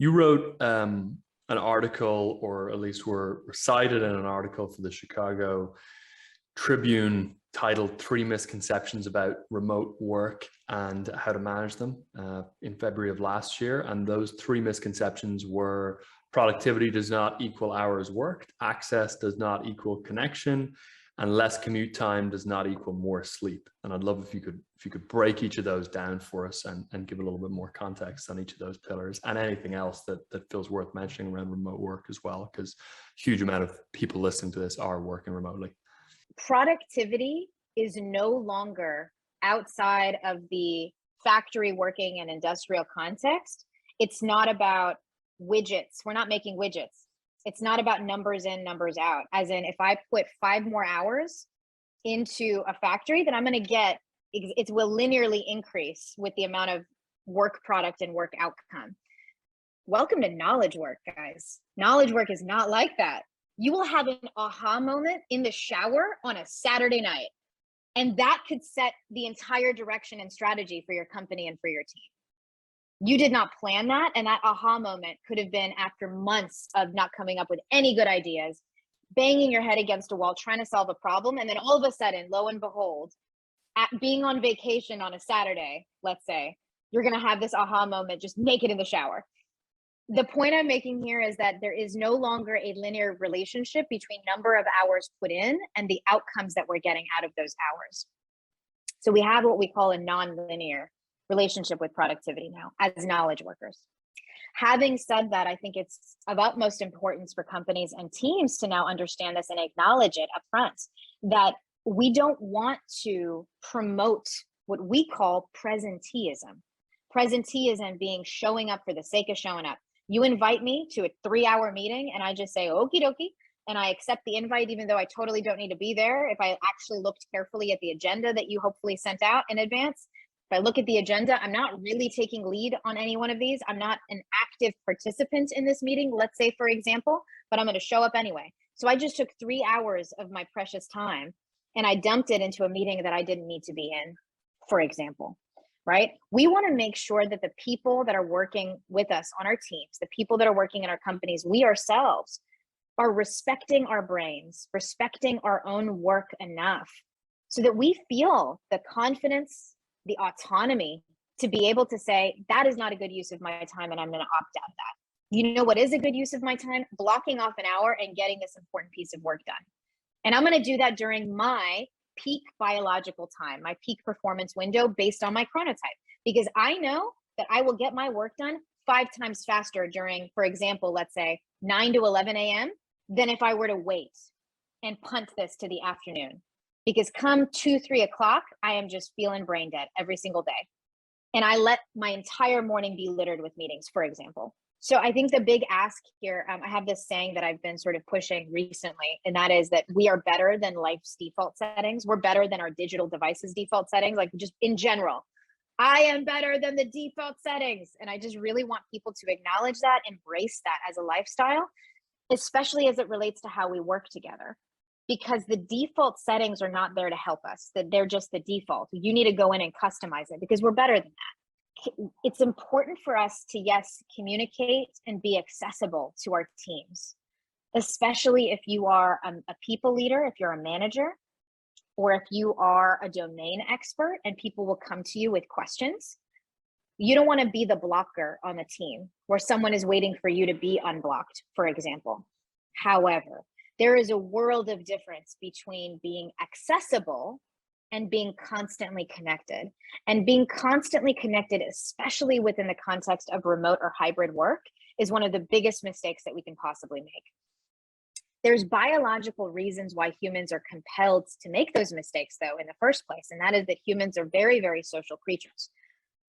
You wrote an article, or at least were cited in an article for the Chicago Tribune titled "Three Misconceptions About Remote Work and How to Manage Them" in February of last year. And those three misconceptions were: productivity does not equal hours worked, access does not equal connection, and less commute time does not equal more sleep. And I'd love if you could break each of those down for us and give a little bit more context on each of those pillars, and anything else that feels worth mentioning around remote work as well, because a huge amount of people listening to this are working remotely. Productivity is no longer outside of the factory working and industrial context. It's not about widgets. We're not making widgets. It's not about numbers in, numbers out. As in, if I put 5 more hours into a factory, then I'm going to get, it will linearly increase with the amount of work product and work outcome. Welcome to knowledge work, guys. Knowledge work is not like that. You will have an aha moment in the shower on a Saturday night, and that could set the entire direction and strategy for your company and for your team. You did not plan that, and that aha moment could have been after months of not coming up with any good ideas, banging your head against a wall, trying to solve a problem, and then all of a sudden, lo and behold, at being on vacation on a Saturday, let's say, you're going to have this aha moment just naked in the shower. The point I'm making here is that there is no longer a linear relationship between number of hours put in and the outcomes that we're getting out of those hours. So we have what we call a non-linear relationship with productivity now as knowledge workers. Having said that, I think it's of utmost importance for companies and teams to now understand this and acknowledge it up front, that we don't want to promote what we call presenteeism. Presenteeism being showing up for the sake of showing up. You invite me to a 3-hour meeting and I just say, okie dokie, and I accept the invite, even though I totally don't need to be there. If I actually looked carefully at the agenda that you hopefully sent out in advance, if I look at the agenda, I'm not really taking lead on any one of these. I'm not an active participant in this meeting, let's say, for example, but I'm going to show up anyway. So I just took 3 hours of my precious time and I dumped it into a meeting that I didn't need to be in, for example. Right? We want to make sure that the people that are working with us on our teams, the people that are working in our companies, we ourselves are respecting our brains, respecting our own work enough so that we feel the confidence, the autonomy to be able to say, that is not a good use of my time and I'm going to opt out of that. You know what is a good use of my time? Blocking off an hour and getting this important piece of work done. And I'm going to do that during my peak biological time, my peak performance window based on my chronotype, because I know that I will get my work done 5 times faster during, for example, let's say 9 to 11 a.m. than if I were to wait and punt this to the afternoon. Because come 2, 3 o'clock, I am just feeling brain dead every single day. And I let my entire morning be littered with meetings, for example. So I think the big ask here, I have this saying that I've been sort of pushing recently, and that is that we are better than life's default settings. We're better than our digital devices default settings, like just in general. I am better than the default settings. And I just really want people to acknowledge that, embrace that as a lifestyle, especially as it relates to how we work together. Because the default settings are not there to help us, that they're just the default. You need to go in and customize it because we're better than that. It's important for us to, yes, communicate and be accessible to our teams, especially if you are a people leader, if you're a manager, or if you are a domain expert and people will come to you with questions. You don't want to be the blocker on the team where someone is waiting for you to be unblocked, for example. However, there is a world of difference between being accessible and being constantly connected. And being constantly connected, especially within the context of remote or hybrid work, is one of the biggest mistakes that we can possibly make. There's biological reasons why humans are compelled to make those mistakes, though, in the first place, and that is that humans are very, very social creatures.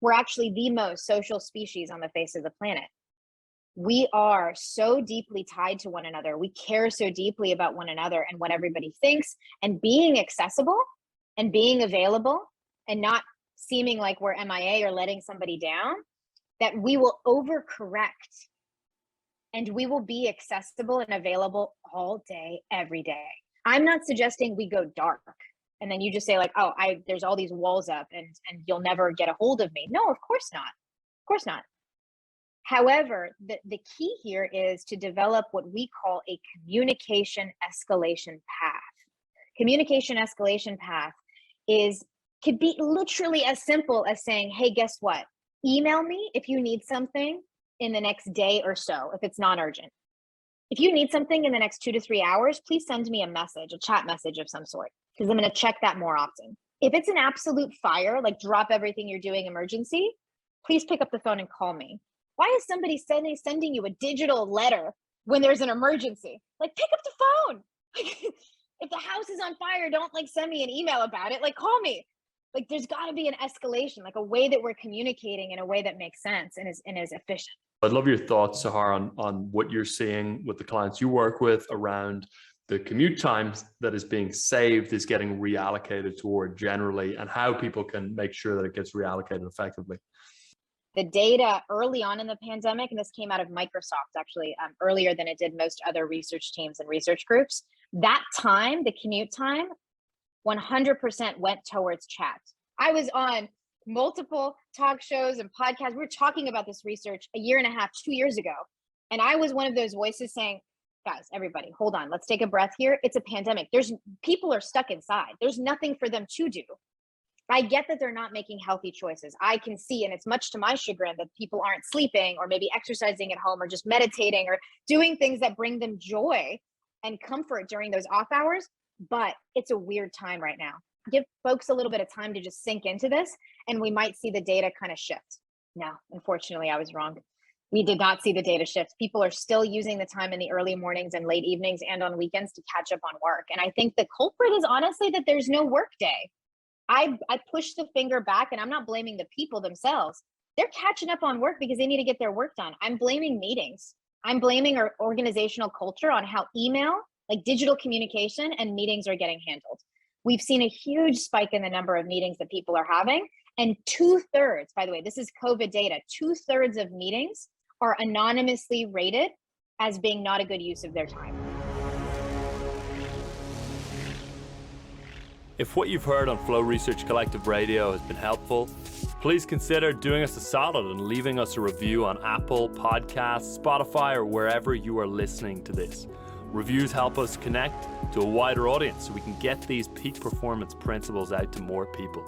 We're actually the most social species on the face of the planet. We are so deeply tied to one another. We care so deeply about one another and what everybody thinks, and being accessible and being available and not seeming like we're MIA or letting somebody down, that we will overcorrect and we will be accessible and available all day, every day. I'm not suggesting we go dark and then you just say like, oh, there's all these walls up and you'll never get a hold of me. No, of course not. Of course not. However, the key here is to develop what we call a communication escalation path. Communication escalation path could be literally as simple as saying, hey, guess what? Email me if you need something in the next day or so, if it's non-urgent. If you need something in the next 2 to 3 hours, please send me a message, a chat message of some sort, because I'm going to check that more often. If it's an absolute fire, like drop everything you're doing emergency, please pick up the phone and call me. Why is somebody sending you a digital letter when there's an emergency? Like, pick up the phone. If the house is on fire, don't like send me an email about it. Like, call me. Like, there's got to be an escalation, like a way that we're communicating in a way that makes sense and is efficient. I'd love your thoughts, Sahar, on what you're seeing with the clients you work with around the commute times that is being saved is getting reallocated toward generally, and how people can make sure that it gets reallocated effectively. The data early on in the pandemic, and this came out of Microsoft actually earlier than it did most other research teams and research groups, that time, the commute time, 100% went towards chat. I was on multiple talk shows and podcasts. We were talking about this research a year and a half, 2 years ago. And I was one of those voices saying, guys, everybody, hold on, let's take a breath here. It's a pandemic. People are stuck inside. There's nothing for them to do. I get that they're not making healthy choices. I can see, and it's much to my chagrin, that people aren't sleeping or maybe exercising at home or just meditating or doing things that bring them joy and comfort during those off hours. But it's a weird time right now. Give folks a little bit of time to just sink into this, and we might see the data kind of shift. No, unfortunately, I was wrong. We did not see the data shift. People are still using the time in the early mornings and late evenings and on weekends to catch up on work. And I think the culprit is honestly that there's no work day. I push the finger back, and I'm not blaming the people themselves. They're catching up on work because they need to get their work done. I'm blaming meetings. I'm blaming our organizational culture on how email, like digital communication and meetings are getting handled. We've seen a huge spike in the number of meetings that people are having. And 2/3, by the way, this is COVID data, 2/3 of meetings are anonymously rated as being not a good use of their time. If what you've heard on Flow Research Collective Radio has been helpful, please consider doing us a solid and leaving us a review on Apple Podcasts, Spotify, or wherever you are listening to this. Reviews help us connect to a wider audience so we can get these peak performance principles out to more people.